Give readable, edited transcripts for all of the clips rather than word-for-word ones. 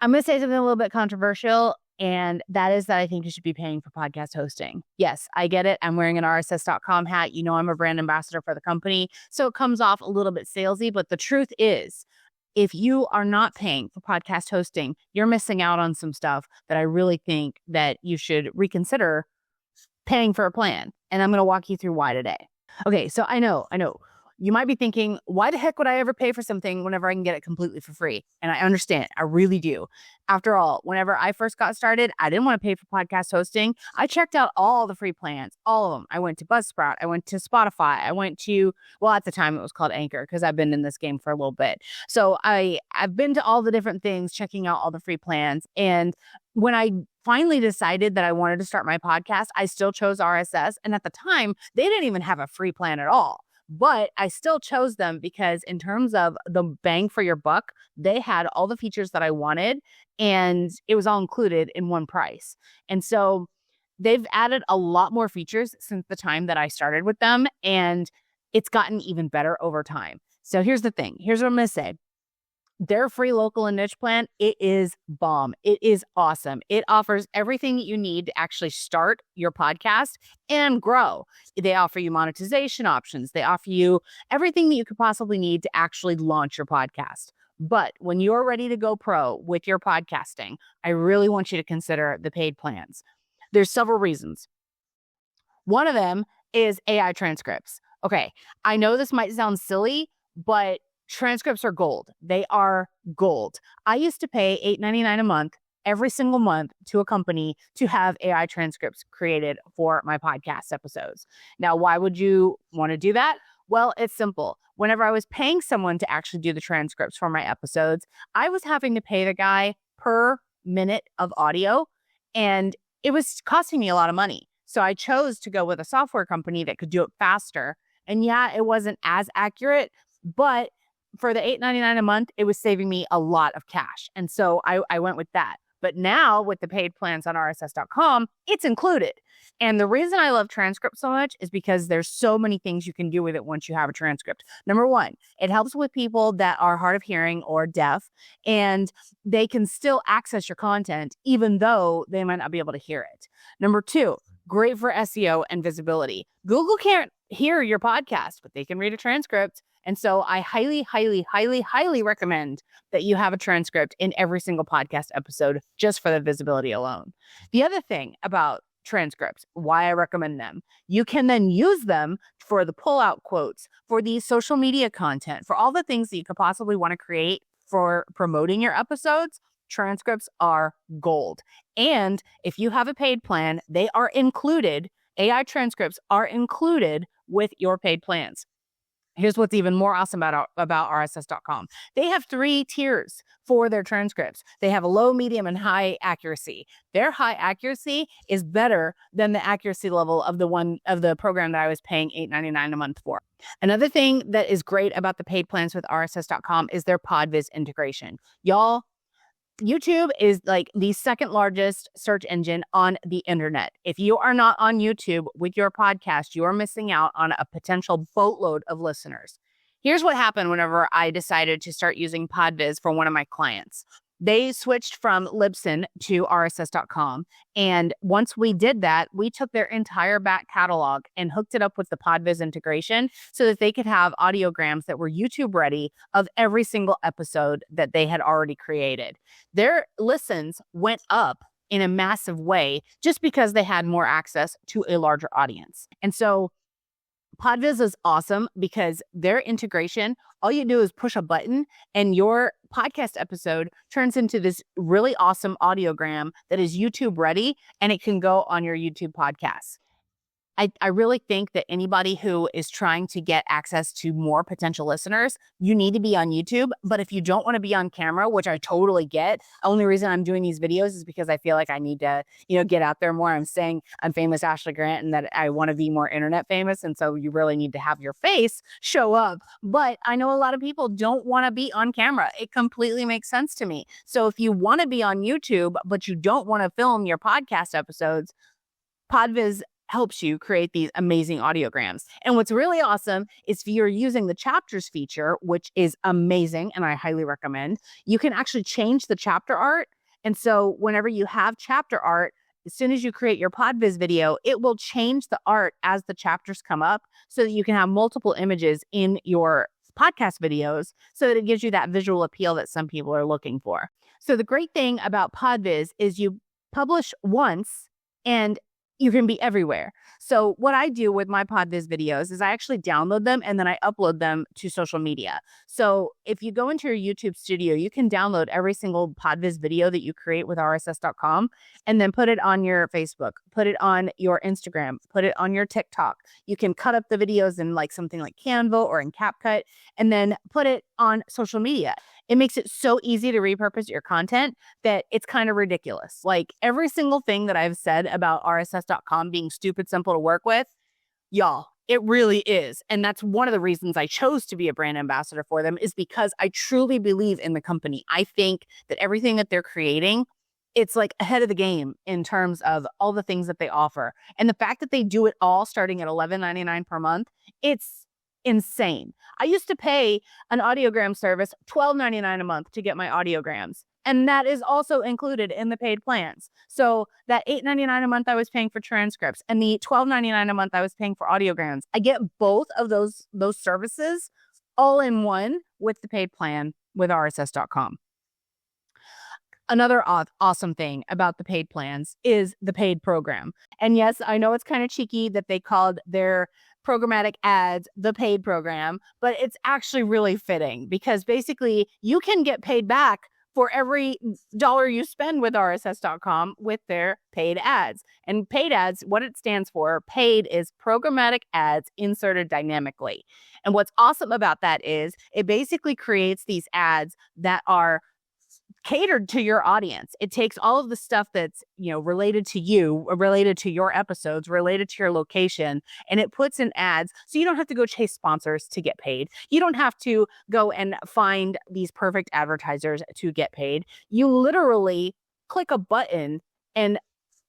I'm going to say something a little bit controversial, and that is that I think you should be paying for podcast hosting. Yes, I get it. I'm wearing an RSS.com hat. You know, I'm a brand ambassador for the company, so it comes off a little bit salesy. But the truth is, if you are not paying for podcast hosting, you're missing out on some stuff that I really think that you should reconsider paying for a plan. And I'm going to walk you through why today. Okay, so I know. You might be thinking, why the heck would I ever pay for something whenever I can get it completely for free? And I understand. I really do. After all, whenever I first got started, I didn't want to pay for podcast hosting. I checked out all the free plans, all of them. I went to Buzzsprout. I went to Spotify. I went to, well, at the time it was called Anchor because I've been in this game for a little bit. So I've been to all the different things, checking out all the free plans. And when I finally decided that I wanted to start my podcast, I still chose RSS. And at the time, they didn't even have a free plan at all. But I still chose them because in terms of the bang for your buck, they had all the features that I wanted and it was all included in one price. And so they've added a lot more features since the time that I started with them, and it's gotten even better over time. So here's the thing. Here's what I'm going to say. Their free local and niche plan, it is bomb. It is awesome. It offers everything that you need to actually start your podcast and grow. They offer you monetization options. They offer you everything that you could possibly need to actually launch your podcast. But when you're ready to go pro with your podcasting, I really want you to consider the paid plans. There's several reasons. One of them is AI transcripts. Okay, I know this might sound silly, but transcripts are gold. They are gold. I used to pay $8.99 a month every single month to a company to have AI transcripts created for my podcast episodes. Now, why would you want to do that? Well, it's simple. Whenever I was paying someone to actually do the transcripts for my episodes, I was having to pay the guy per minute of audio, and it was costing me a lot of money. So I chose to go with a software company that could do it faster. And yeah, it wasn't as accurate, but for the $8.99 a month, it was saving me a lot of cash. And so I went with that. But now with the paid plans on RSS.com, it's included. And the reason I love transcripts so much is because there's so many things you can do with it once you have a transcript. Number one, it helps with people that are hard of hearing or deaf, and they can still access your content even though they might not be able to hear it. Number two, great for SEO and visibility. Google can't hear your podcast, but they can read a transcript. And so I highly, highly, highly, highly recommend that you have a transcript in every single podcast episode just for the visibility alone. The other thing about transcripts, why I recommend them, you can then use them for the pull-out quotes, for the social media content, for all the things that you could possibly want to create for promoting your episodes. Transcripts are gold. And if you have a paid plan, they are included. AI transcripts are included with your paid plans. Here's what's even more awesome about RSS.com. They have 3 tiers for their transcripts. They have a low, medium, and high accuracy. Their high accuracy is better than the accuracy level of the program that I was paying $8.99 a month for. Another thing that is great about the paid plans with RSS.com is their PodViz integration. Y'all, YouTube is like the second largest search engine on the internet. If you are not on YouTube with your podcast, you are missing out on a potential boatload of listeners. Here's what happened whenever I decided to start using PodViz for one of my clients. They switched from Libsyn to RSS.com. And once we did that, we took their entire back catalog and hooked it up with the PodViz integration so that they could have audiograms that were YouTube ready of every single episode that they had already created. Their listens went up in a massive way just because they had more access to a larger audience. And so PodViz is awesome because their integration, all you do is push a button and your podcast episode turns into this really awesome audiogram that is YouTube ready, and it can go on your YouTube podcast. I really think that anybody who is trying to get access to more potential listeners, you need to be on YouTube. But if you don't want to be on camera, which I totally get, only reason I'm doing these videos is because I feel like I need to, get out there more. I'm saying I'm famous Ashley Grant and that I want to be more internet famous. And so you really need to have your face show up. But I know a lot of people don't want to be on camera. It completely makes sense to me. So if you want to be on YouTube, but you don't want to film your podcast episodes, PodViz helps you create these amazing audiograms. And what's really awesome is if you're using the chapters feature, which is amazing and I highly recommend, you can actually change the chapter art. And so whenever you have chapter art, as soon as you create your PodViz video, it will change the art as the chapters come up so that you can have multiple images in your podcast videos so that it gives you that visual appeal that some people are looking for. So the great thing about PodViz is you publish once and you can be everywhere. So what I do with my PodViz videos is I actually download them and then I upload them to social media. So if you go into your YouTube studio, you can download every single PodViz video that you create with RSS.com and then put it on your Facebook, put it on your Instagram, put it on your TikTok. You can cut up the videos in like something like Canva or in CapCut and then put it on social media. It makes it so easy to repurpose your content that it's kind of ridiculous. Like every single thing that I've said about RSS.com being stupid simple to work with, y'all, it really is. And that's one of the reasons I chose to be a brand ambassador for them is because I truly believe in the company. I think that everything that they're creating, it's like ahead of the game in terms of all the things that they offer. And the fact that they do it all starting at $11.99 per month, it's insane. I used to pay an audiogram service $12.99 a month to get my audiograms. And that is also included in the paid plans. So that $8.99 a month I was paying for transcripts and the $12.99 a month I was paying for audiograms. I get both of those services all in one with the paid plan with RSS.com. Another awesome thing about the paid plans is the paid program. And yes, I know it's kind of cheeky that they called their programmatic ads the paid program, but it's actually really fitting because basically you can get paid back for every dollar you spend with RSS.com with their paid ads. And paid ads, what it stands for, paid is programmatic ads inserted dynamically. And what's awesome about that is it basically creates these ads that are catered to your audience. It takes all of the stuff that's, related to you, related to your episodes, related to your location, and it puts in ads. So you don't have to go chase sponsors to get paid. You don't have to go and find these perfect advertisers to get paid. You literally click a button and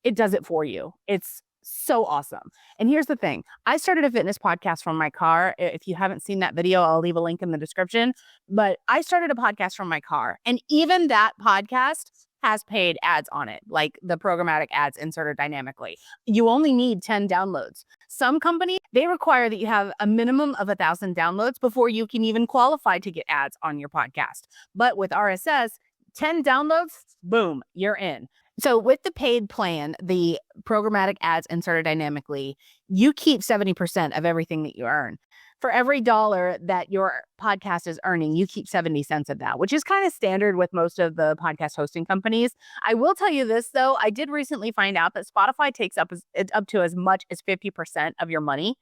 it does it for you. It's so awesome. And here's the thing. I started a fitness podcast from my car. If you haven't seen that video, I'll leave a link in the description. But I started a podcast from my car. And even that podcast has paid ads on it, like the programmatic ads inserted dynamically. You only need 10 downloads. Some companies, they require that you have a minimum of 1,000 downloads before you can even qualify to get ads on your podcast. But with RSS, 10 downloads, boom, you're in. So with the paid plan, the programmatic ads inserted dynamically, you keep 70% of everything that you earn. For every dollar that your podcast is earning, you keep 70 cents of that, which is kind of standard with most of the podcast hosting companies. I will tell you this, though. I did recently find out that Spotify takes up to as much as 50% of your money.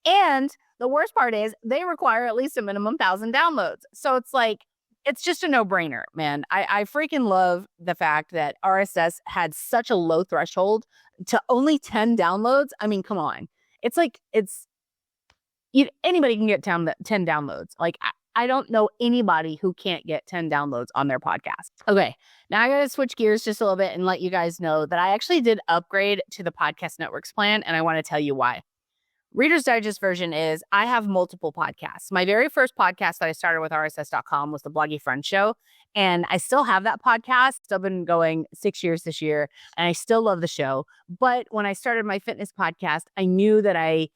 And the worst part is they require at least a minimum 1,000 downloads. So it's like, it's just a no-brainer, man. I freaking love the fact that RSS had such a low threshold to only 10 downloads. I mean, come on. It's like, anybody can get 10 downloads. Like, I don't know anybody who can't get 10 downloads on their podcast. Okay, now I got to switch gears just a little bit and let you guys know that I actually did upgrade to the Podcast Networks plan, and I want to tell you why. Reader's Digest version is I have multiple podcasts. My very first podcast that I started with RSS.com was the Bloggy Friend Show. And I still have that podcast. Still been going 6 years this year. And I still love the show. But when I started my fitness podcast, I knew that I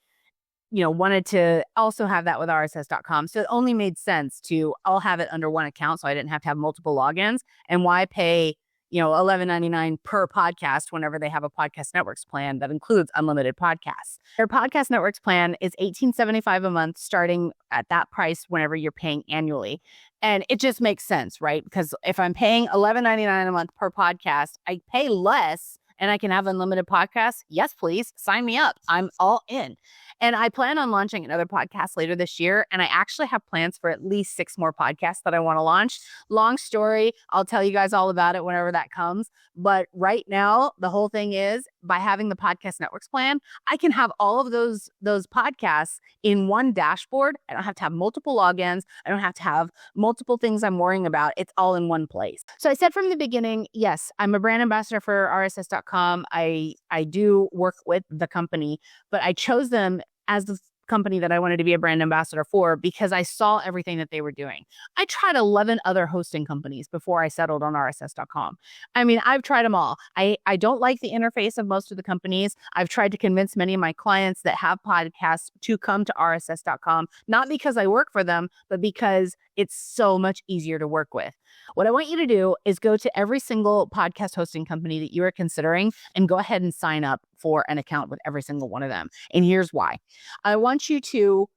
wanted to also have that with RSS.com. So it only made sense to all have it under one account so I didn't have to have multiple logins. And why pay $11.99 per podcast whenever they have a Podcast Networks plan that includes unlimited podcasts. Their Podcast Networks plan is $18.75 a month, starting at that price whenever you're paying annually. And it just makes sense, right? Because if I'm paying $11.99 a month per podcast, I pay less and I can have unlimited podcasts. Yes, please sign me up. I'm all in. And I plan on launching another podcast later this year. And I actually have plans for at least 6 more podcasts that I want to launch. Long story. I'll tell you guys all about it whenever that comes. But right now, the whole thing is by having the podcast networks plan, I can have all of those podcasts in one dashboard. I don't have to have multiple logins. I don't have to have multiple things I'm worrying about. It's all in one place. So I said from the beginning, yes, I'm a brand ambassador for RSS.com. I do work with the company, but I chose them as the company that I wanted to be a brand ambassador for because I saw everything that they were doing. I tried 11 other hosting companies before I settled on RSS.com. I mean, I've tried them all. I don't like the interface of most of the companies. I've tried to convince many of my clients that have podcasts to come to RSS.com, not because I work for them, but because it's so much easier to work with. What I want you to do is go to every single podcast hosting company that you are considering and go ahead and sign up for an account with every single one of them. And here's why. I want you to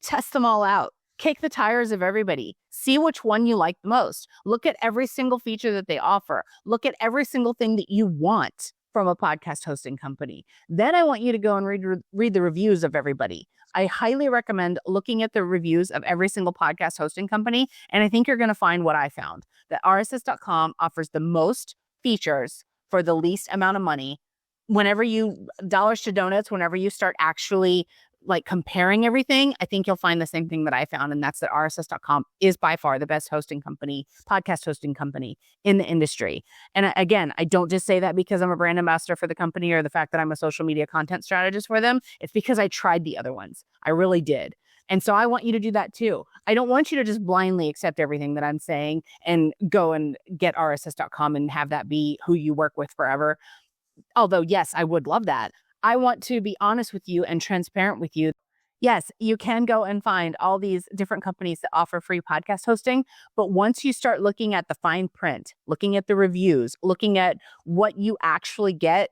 test them all out. Kick the tires of everybody. See which one you like the most. Look at every single feature that they offer. Look at every single thing that you want from a podcast hosting company. Then I want you to go and read the reviews of everybody. I highly recommend looking at the reviews of every single podcast hosting company. And I think you're going to find what I found, that RSS.com offers the most features for the least amount of money. Whenever you, dollars to donuts, whenever you start actually like comparing everything, I think you'll find the same thing that I found. And that's that RSS.com is by far the best hosting company, podcast hosting company in the industry. And again, I don't just say that because I'm a brand ambassador for the company or the fact that I'm a social media content strategist for them. It's because I tried the other ones. I really did. And so I want you to do that too. I don't want you to just blindly accept everything that I'm saying and go and get RSS.com and have that be who you work with forever. Although, yes, I would love that. I want to be honest with you and transparent with you. Yes, you can go and find all these different companies that offer free podcast hosting. But once you start looking at the fine print, looking at the reviews, looking at what you actually get,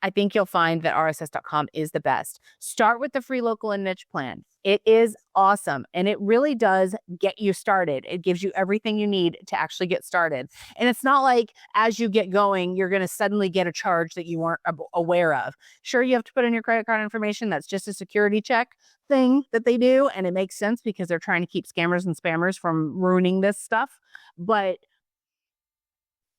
I think you'll find that RSS.com is the best. Start with the free local and niche plan. It is awesome. And it really does get you started. It gives you everything you need to actually get started. And it's not like as you get going, you're going to suddenly get a charge that you weren't aware of. Sure, you have to put in your credit card information. That's just a security check thing that they do. And it makes sense because they're trying to keep scammers and spammers from ruining this stuff. But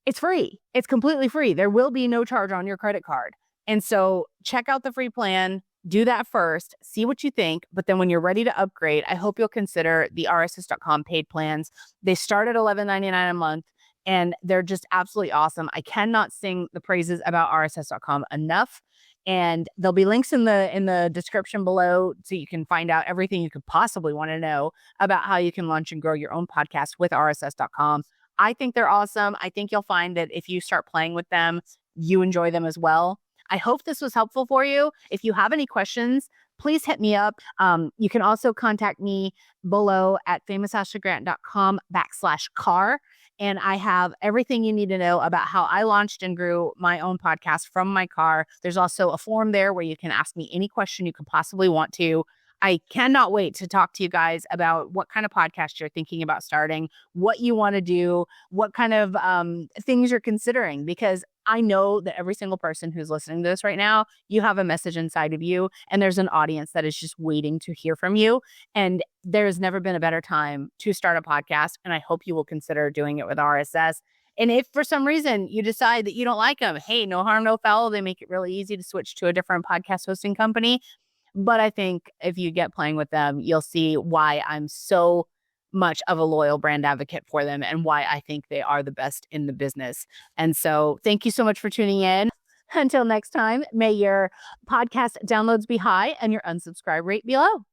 it's free. It's completely free. There will be no charge on your credit card. And so check out the free plan, do that first, see what you think. But then when you're ready to upgrade, I hope you'll consider the RSS.com paid plans. They start at $11.99 a month and they're just absolutely awesome. I cannot sing the praises about RSS.com enough. And there'll be links in the description below so you can find out everything you could possibly want to know about how you can launch and grow your own podcast with RSS.com. I think they're awesome. I think you'll find that if you start playing with them, you enjoy them as well. I hope this was helpful for you. If you have any questions, please hit me up. You can also contact me below at famousashleygrant.com/car. And I have everything you need to know about how I launched and grew my own podcast from my car. There's also a form there where you can ask me any question you could possibly want to. I cannot wait to talk to you guys about what kind of podcast you're thinking about starting, what you want to do, what kind of things you're considering, because I know that every single person who's listening to this right now, you have a message inside of you and there's an audience that is just waiting to hear from you. And there's never been a better time to start a podcast. And I hope you will consider doing it with RSS. And if for some reason you decide that you don't like them, hey, no harm, no foul. They make it really easy to switch to a different podcast hosting company. But I think if you get playing with them, you'll see why I'm so much of a loyal brand advocate for them and why I think they are the best in the business. And so thank you so much for tuning in. Until next time, may your podcast downloads be high and your unsubscribe rate be low.